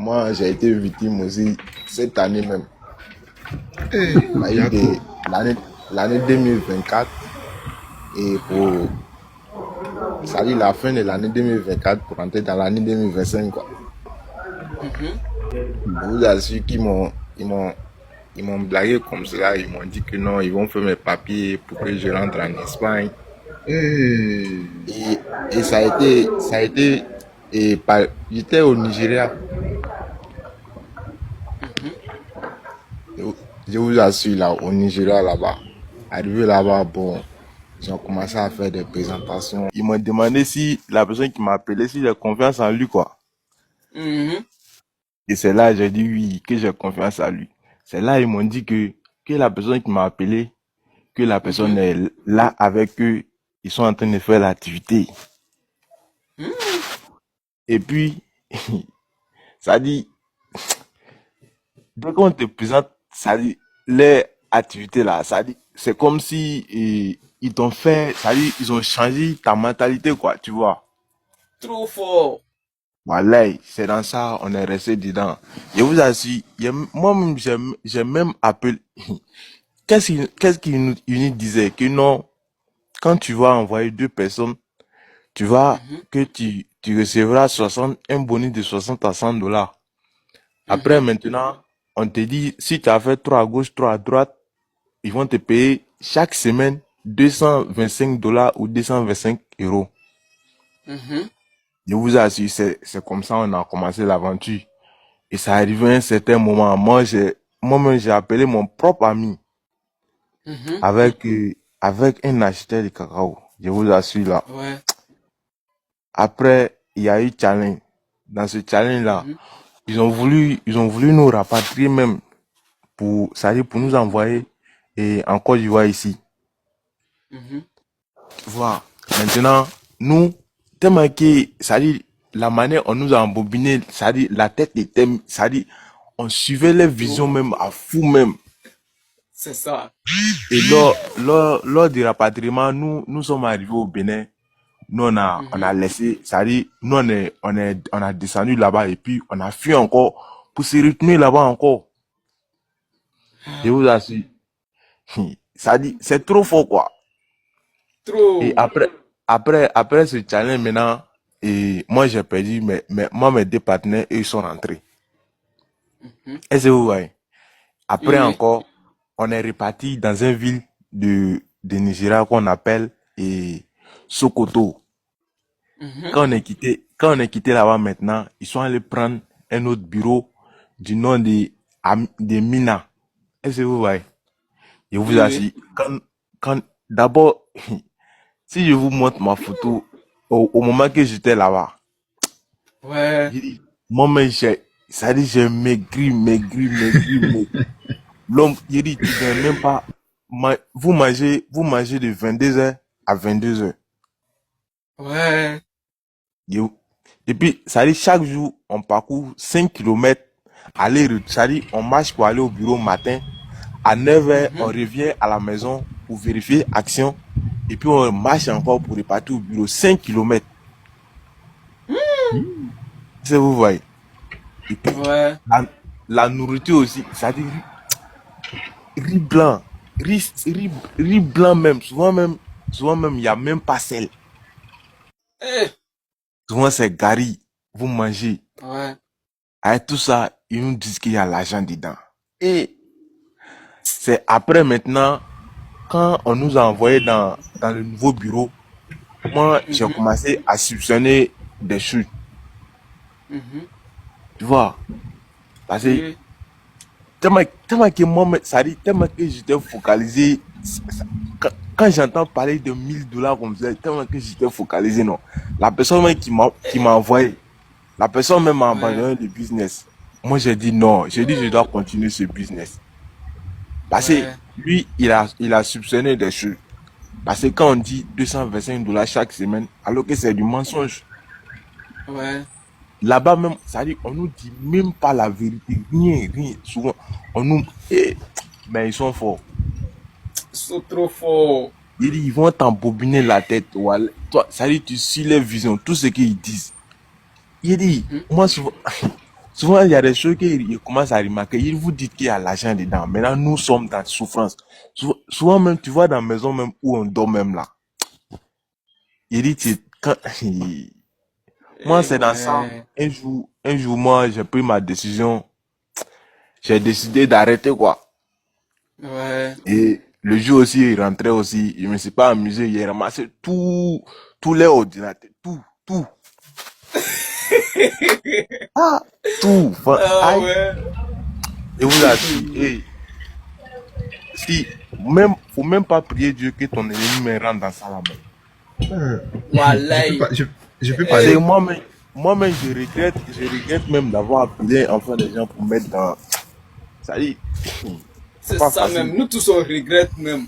moi, j'ai été victime aussi cette année même. Il y a eu Jacob. l'année 2024 et pour salir la fin de l'année 2024 pour entrer dans l'année 2025 quoi. Mhm. Je vous assure ils m'ont blagué comme cela. Ils m'ont dit que non, ils vont faire mes papiers pour que je rentre en Espagne. Hey. Et ça a été, j'étais au Nigeria. Mhm. Je je vous assure là, au Nigeria là-bas. Arrivé là-bas, bon, ils ont commencé à faire des présentations. Ils m'ont demandé si la personne qui m'a appelé, si j'ai confiance en lui, quoi. Mhm. Et c'est là, j'ai dit oui, que j'ai confiance en lui. C'est là, ils m'ont dit que la personne qui m'a appelé, que la personne Mhm. est là avec eux, ils sont en train de faire l'activité. Mhm. Et puis, ça dit, dès qu'on te présente, ça dit, les activités là, ça dit, c'est comme si ils t'ont fait, ça dit, ils ont changé ta mentalité, quoi, tu vois. Trop fort. Voilà, c'est dans ça, on est resté dedans. Je vous assure, moi-même, j'ai même appelé. Qu'est-ce qu'il nous disait? Que non, quand tu vas envoyer deux personnes, tu vas, Mhm. que tu recevras un bonus de 60 à 100 dollars. Après, Mhm. maintenant, on te dit, si tu as fait 3 à gauche, 3 à droite, ils vont te payer chaque semaine 225 dollars ou 225 euros. Mhm. Je vous assure, c'est comme ça on a commencé l'aventure. Et ça arrivait à un certain moment. Moi-même, j'ai appelé mon propre ami Mhm. avec un acheteur de cacao. Je vous assure là. Ouais. Après, il y a eu challenge. Dans ce challenge-là, Mhm. ils ont voulu nous rapatrier même ça veut dire pour nous envoyer en Côte d'Ivoire ici. Mhm. Voilà. Maintenant, nous, tellement que, ça dit, la manière on nous a embobiné, ça dit, la tête était, ça dit, on suivait les visions Trop. même à fou même. C'est ça. Et lors du rapatriement, nous sommes arrivés au Bénin. Nous, on a Mhm. laissé, ça dit, nous, on a descendu là-bas et puis on a fui encore pour se retourner là-bas encore. Je vous assure. Ça dit, c'est trop fort, quoi. Et Trop. après ce challenge maintenant, et moi j'ai perdu, moi mes deux partenaires, eux, ils sont rentrés. Mhm. Est-ce que vous voyez? Après Oui, oui. encore, on est reparti dans une ville de Nigeria qu'on appelle Sokoto. Mhm. Quand on est quitté là-bas maintenant, ils sont allés prendre un autre bureau du nom de Mina. Est-ce que vous voyez? Je vous Oui, oui. assure, d'abord, si je vous montre ma photo, au moment que j'étais là-bas, Ouais. j'ai dit, moi-même, ça dit, j'ai maigri. L'homme, il dit, tu viens même pas, vous mangez de 22h à 22h. Ouais. Et puis, ça dit, chaque jour, on parcourt 5 kilomètres, ça dit, on marche pour aller au bureau matin. À 9h, on Mhm. revient à la maison pour vérifier action. Et puis, on marche encore pour repartir au bureau 5 kilomètres. Si vous voyez. Et puis, Ouais. la, la nourriture aussi, ça dit, riz blanc, riz blanc même, souvent même, il n'y a même pas sel. Eh. Souvent, c'est gari, vous mangez. Ouais. Avec tout ça, ils nous disent qu'il y a l'argent dedans. Et c'est après maintenant, quand on nous a envoyés dans le nouveau bureau, moi, j'ai Mhm. commencé à soupçonner des choses. Mhm. Tu vois, parce que Oui. tellement que moi, ça dit, tellement que j'étais focalisé. Quand j'entends parler de 1000 dollars comme ça, tellement que j'étais focalisé, non. La personne même qui m'a envoyé, la personne même m'a Ouais. abandonné le business. Moi, j'ai dit non. J'ai dit, je dois continuer ce business. Parce que Ouais. lui, il a soupçonné des choses. Parce que quand on dit 225 dollars chaque semaine, alors que c'est du mensonge. Ouais. Là-bas même, ça dit, on nous dit même pas la vérité. Rien. Souvent, on nous, mais ils sont forts. Ils sont trop forts. Ils vont t'embobiner la tête. Voilà. Toi, ça dit, tu suis les visions, tout ce qu'ils disent. Il dit, Mhm. moi, souvent, Souvent, il y a des choses qu'ils commencent à remarquer. Ils vous disent qu'il y a l'argent dedans. Maintenant, nous sommes dans souffrance. Souvent même, tu vois, dans la maison même où on dort même là. Il dit, quand, moi, Eh c'est dans ça. ouais. Un jour, moi, j'ai pris ma décision. J'ai décidé d'arrêter, quoi. Ouais. Et le jour aussi, il rentrait aussi. Il me suis pas amusé. Il a ramassé tous les ordinateurs. Tout. Ah, tout. Enfin, Ah aïe. ouais. Et vous assure, hey, si, même, faut même pas prier Dieu que ton ennemi me rentre dans ça là-bas. Euh, je peux Wallahi. pas, je peux C'est Eh, parler. moi-même, je regrette même d'avoir appelé enfin les gens pour mettre dans, ça dit, c'est c'est pas ça facile. même. Nous tous on regrette même.